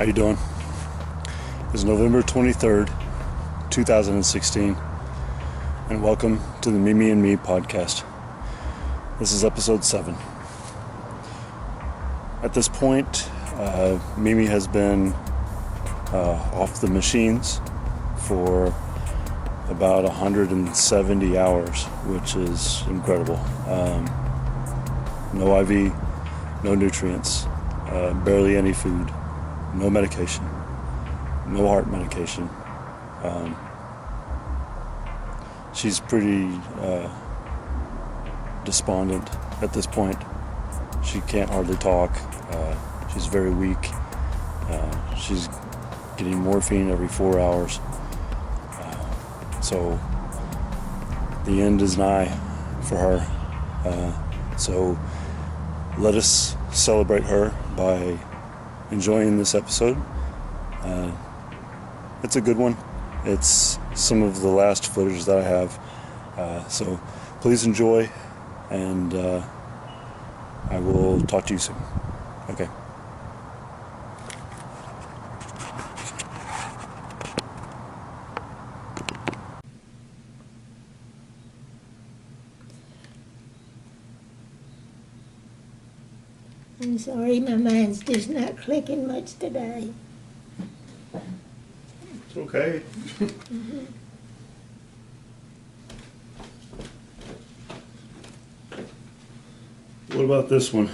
How you doing? It's November 23rd, 2016, and welcome to the Mimi and Me podcast. This is episode 7. At this point, Mimi has been off the machines for about 170 hours, which is incredible. No IV, no nutrients, barely any food, no medication, no heart medication. She's pretty despondent at this point. She can't hardly talk. She's very weak. She's getting morphine every 4 hours. So the end is nigh for her. So let us celebrate her by enjoying this episode. It's a good one. It's some of the last footage that I have. So please enjoy, and I will talk to you soon. Okay. I'm sorry, my mind's just not clicking much today. It's okay. What about this one?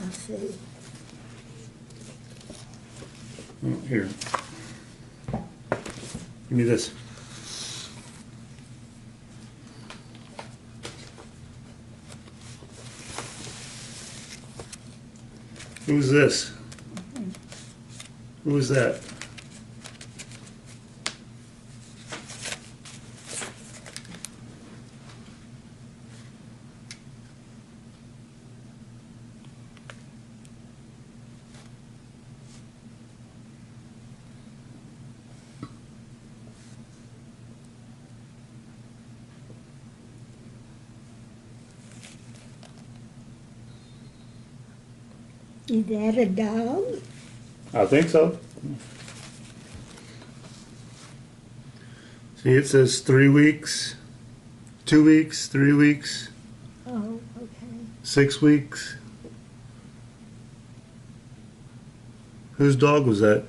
Let's see. Oh, here. Give me this. Who's this? Who is that? Is that a dog? I think so. See, it says 3 weeks, 2 weeks, 3 weeks, Oh, okay. 6 weeks. Whose dog was that?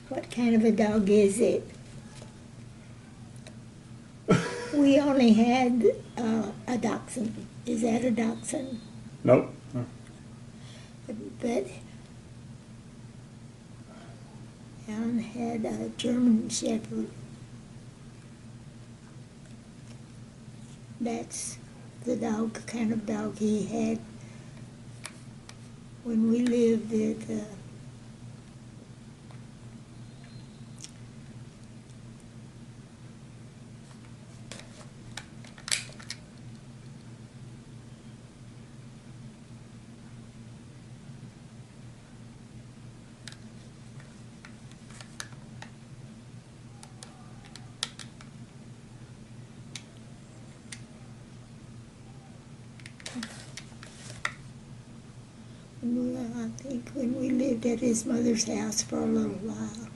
What kind of a dog is it? We only had a dachshund. Is that a dachshund? Nope. But Allan had a German Shepherd. That's the kind of dog he had when we lived at I think when we lived at his mother's house for a little while.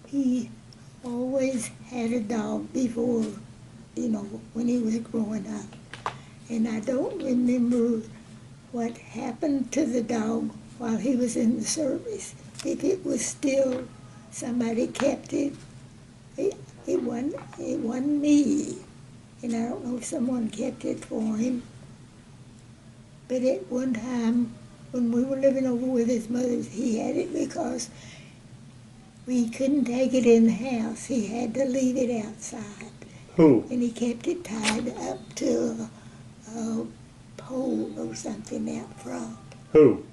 He always had a dog before, when he was growing up. And I don't remember what happened to the dog while he was in the service. If it was still somebody kept it, it wasn't me. And I don't know if someone kept it for him. But at one time, when we were living over with his mother, he had it because we couldn't take it in the house. He had to leave it outside. Who? And he kept it tied up to a pole or something out front. Who?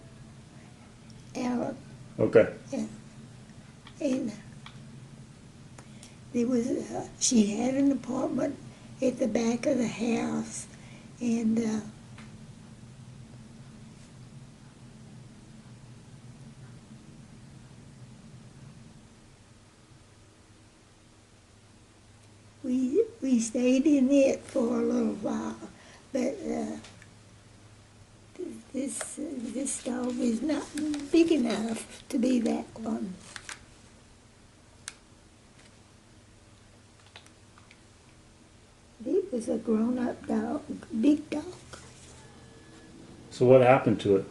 Allan. Okay. Yeah. And there was, she had an apartment at the back of the house, and we stayed in it for a little while, but this dog is not big enough to be that one. It was a grown-up dog, big dog. So what happened to it?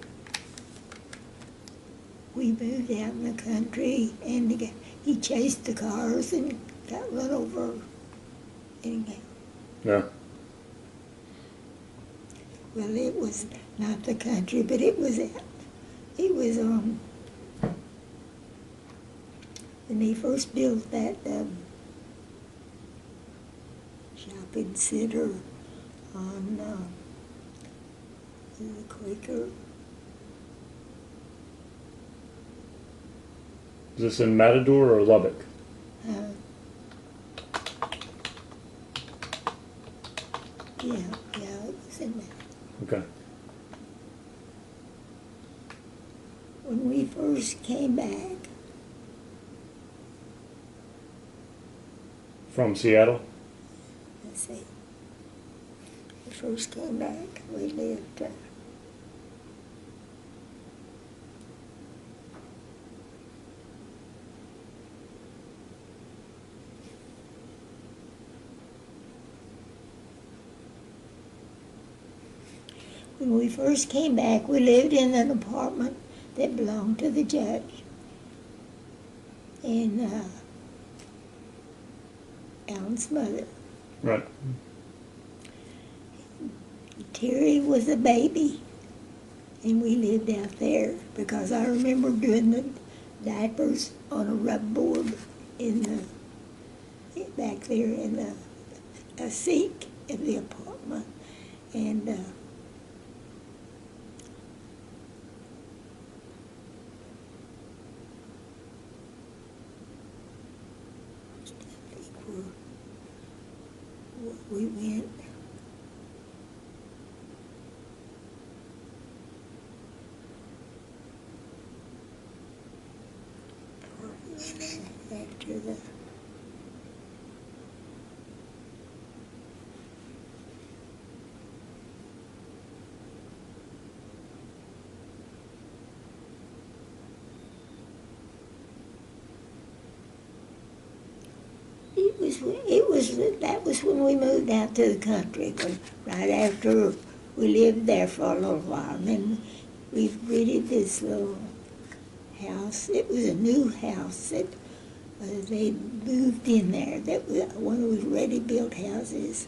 We moved out in the country, and he chased the cars and got run over. Anyhow, Yeah. well, it was not the country, but it was when they first built that shopping center on the Quaker. Is this in Matador or Lubbock? Yeah, it was in there. Okay. When we first came back, From Seattle? let's see, we first came back, we lived when we first came back, we lived in an apartment that belonged to the judge. And Allan's mother. Right. Terry was a baby, and we lived out there because I remember doing the diapers on a rub board in the back there in the sink of the apartment, and we went. After the that was when we moved out to the country, right after we lived there for a little while. And then we rented this little house. It was a new house that they moved in there. That was one of those ready-built houses.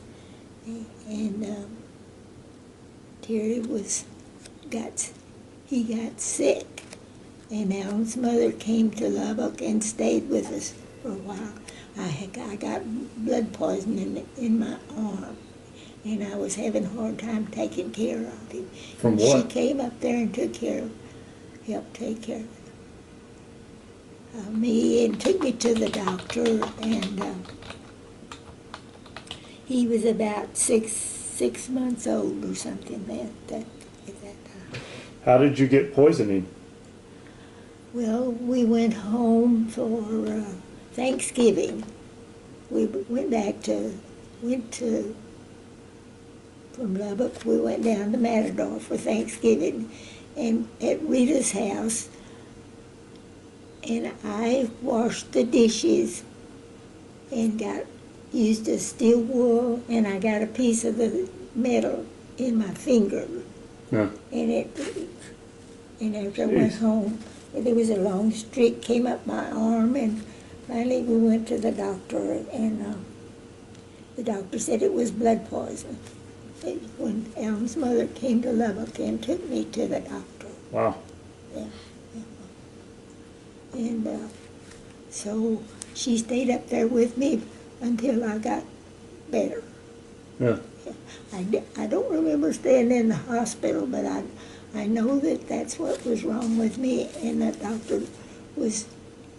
And Terry got sick, and Allan's mother came to Lubbock and stayed with us for a while. I got blood poisoning in my arm, and I was having a hard time taking care of him. From and what? She came up there and helped take care of me, and took me to the doctor, and he was about six months old or something at that time. How did you get poisoning? Well, we went home for Thanksgiving. We from Lubbock, we went down to Matador for Thanksgiving, and at Rita's house, and I washed the dishes and used a steel wool, and I got a piece of the metal in my finger. Yeah. And after I went home, there was a long streak came up my arm, and finally we went to the doctor, and the doctor said it was blood poison. When Allan's mother came to Lubbock and took me to the doctor. Wow. Yeah. And so she stayed up there with me until I got better. Yeah. I don't remember staying in the hospital, but I know that that's what was wrong with me, and the doctor was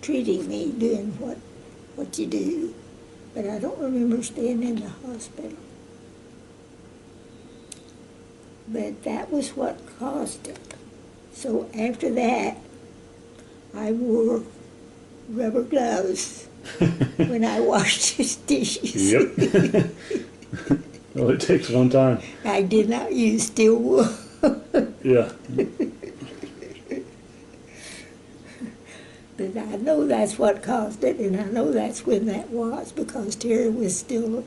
treating me, doing what you do. But I don't remember staying in the hospital. But that was what caused it. So after that, I wore rubber gloves when I washed his dishes. Yep. Well, it takes one time. I did not use steel wool. Yeah. But I know that's what caused it, and I know that's when that was, because Terry was still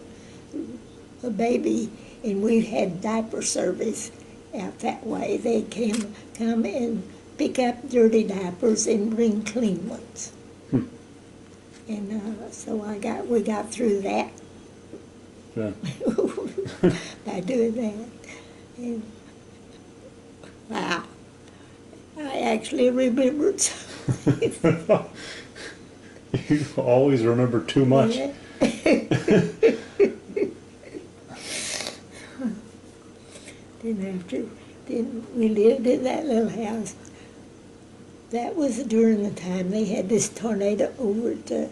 a baby, and we had diaper service out that way. They come and pick up dirty diapers and bring clean ones. And so we got through that. Yeah. By doing that. And wow, I actually remembered something. You always remember too much. Yeah. Then we lived in that little house. That was during the time they had this tornado over to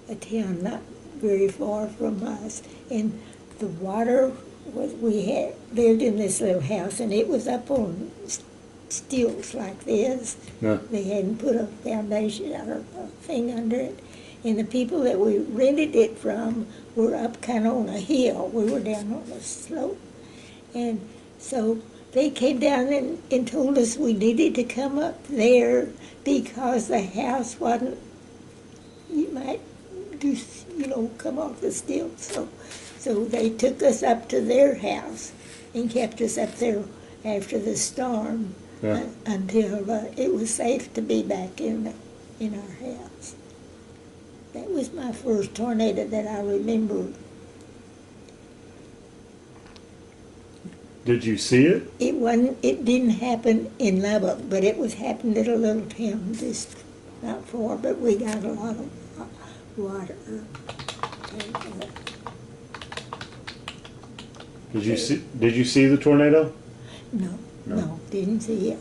a town not very far from us, and the water was, we had lived in this little house, and it was up on stilts like this. Yeah. They hadn't put a foundation or a thing under it, and the people that we rented it from were up kind of on a hill. We were down on a slope, and so they came down and told us we needed to come up there because the house wasn't, you might do, come off the stilts. So they took us up to their house and kept us up there after the storm. Yeah. Until it was safe to be back in our house. That was my first tornado that I remember. Did you see it? It didn't happen in Lubbock, but it was happened in a little town just not far. But we got a lot of water. Did you see the tornado? No, didn't see it.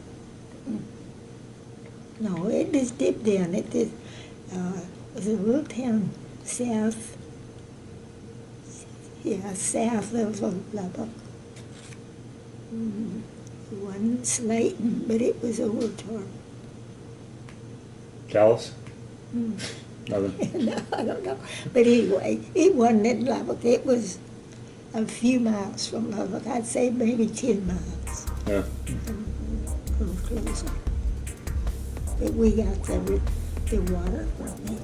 No, it just dipped down. It did. It was a little town south of Lubbock. It wasn't Slayton, but it was over toward. Dallas? Nothing. No, I don't know. But anyway, it wasn't in Lubbock. It was a few miles from Lubbock. I'd say maybe 10 miles. Yeah. A little closer. But we got the water from it.